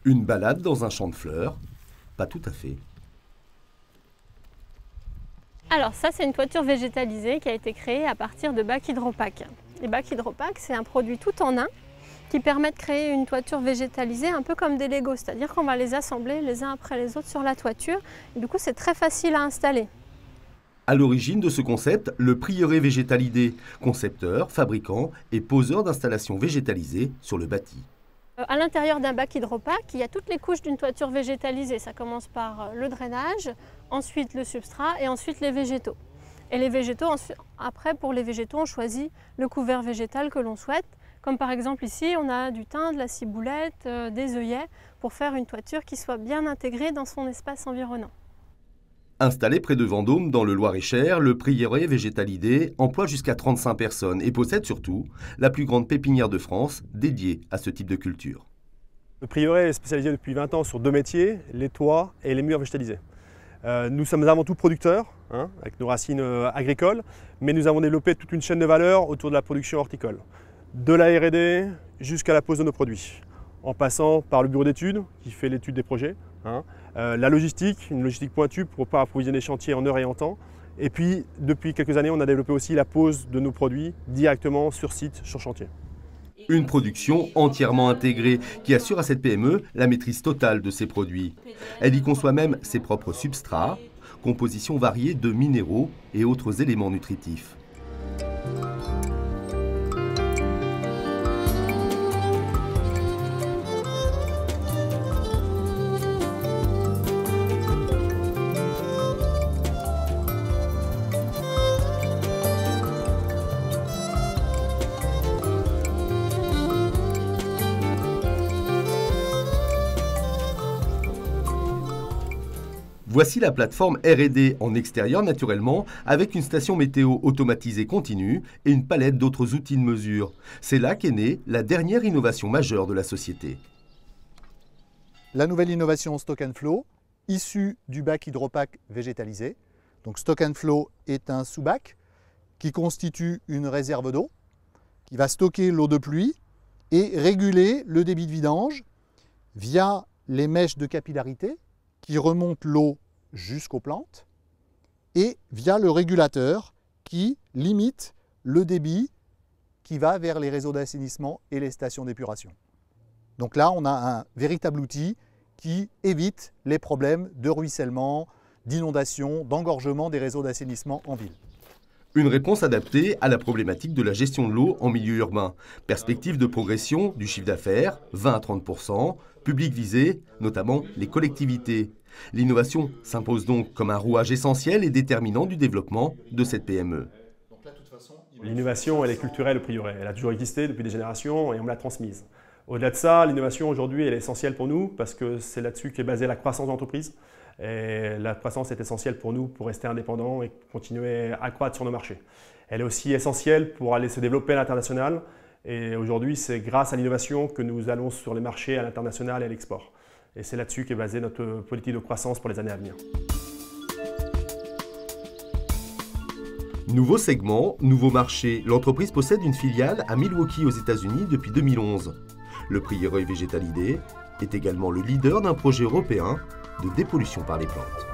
Une balade dans un champ de fleurs? Pas tout à fait. Alors ça, c'est une toiture végétalisée qui a été créée à partir de bacs hydropaques. Les bacs hydropaques, c'est un produit tout en un qui permet de créer une toiture végétalisée un peu comme des Legos, c'est-à-dire qu'on va les assembler les uns après les autres sur la toiture. Et du coup, c'est très facile à installer. À l'origine de ce concept, le Prieuré Végétalidé, concepteur, fabricant et poseur d'installations végétalisées sur le bâti. À l'intérieur d'un bac hydropaque, il y a toutes les couches d'une toiture végétalisée. Ça commence par le drainage, ensuite le substrat et ensuite les végétaux. Et les végétaux, après pour les végétaux, on choisit le couvert végétal que l'on souhaite. Comme par exemple ici, on a du thym, de la ciboulette, des œillets pour faire une toiture qui soit bien intégrée dans son espace environnant. Installé près de Vendôme, dans le Loir-et-Cher, le Prieuré Végétalidé emploie jusqu'à 35 personnes et possède surtout la plus grande pépinière de France dédiée à ce type de culture. Le Prieuré est spécialisé depuis 20 ans sur deux métiers, les toits et les murs végétalisés. Nous sommes avant tout producteurs, avec nos racines agricoles, mais nous avons développé toute une chaîne de valeur autour de la production horticole. De la R&D jusqu'à la pose de nos produits, en passant par le bureau d'études qui fait l'étude des projets, la logistique, une logistique pointue pour pouvoir approvisionner les chantiers en heure et en temps. Et puis, depuis quelques années, on a développé aussi la pose de nos produits directement sur site, sur chantier. Une production entièrement intégrée qui assure à cette PME la maîtrise totale de ses produits. Elle y conçoit même ses propres substrats, compositions variées de minéraux et autres éléments nutritifs. Voici la plateforme R&D en extérieur naturellement, avec une station météo automatisée continue et une palette d'autres outils de mesure. C'est là qu'est née la dernière innovation majeure de la société. La nouvelle innovation Stock & Flow, issue du bac hydropaque végétalisé. Donc Stock & Flow est un sous-bac qui constitue une réserve d'eau, qui va stocker l'eau de pluie et réguler le débit de vidange via les mèches de capillarité qui remontent l'eau jusqu'aux plantes et via le régulateur qui limite le débit qui va vers les réseaux d'assainissement et les stations d'épuration. Donc là, on a un véritable outil qui évite les problèmes de ruissellement, d'inondation, d'engorgement des réseaux d'assainissement en ville. Une réponse adaptée à la problématique de la gestion de l'eau en milieu urbain. Perspective de progression du chiffre d'affaires, 20 à 30%, public visé, notamment les collectivités. L'innovation s'impose donc comme un rouage essentiel et déterminant du développement de cette PME. L'innovation, elle est culturelle au Prieuré. Elle a toujours existé depuis des générations et on me l'a transmise. Au-delà de ça, l'innovation aujourd'hui, elle est essentielle pour nous parce que c'est là-dessus qu'est basée la croissance d'entreprise. Et la croissance est essentielle pour nous pour rester indépendants et continuer à croître sur nos marchés. Elle est aussi essentielle pour aller se développer à l'international. Et aujourd'hui, c'est grâce à l'innovation que nous allons sur les marchés à l'international et à l'export. Et c'est là-dessus qu'est basée notre politique de croissance pour les années à venir. Nouveau segment, nouveau marché. L'entreprise possède une filiale à Milwaukee aux États-Unis depuis 2011. Le Prieuré Végétalidé est également le leader d'un projet européen de dépollution par les plantes.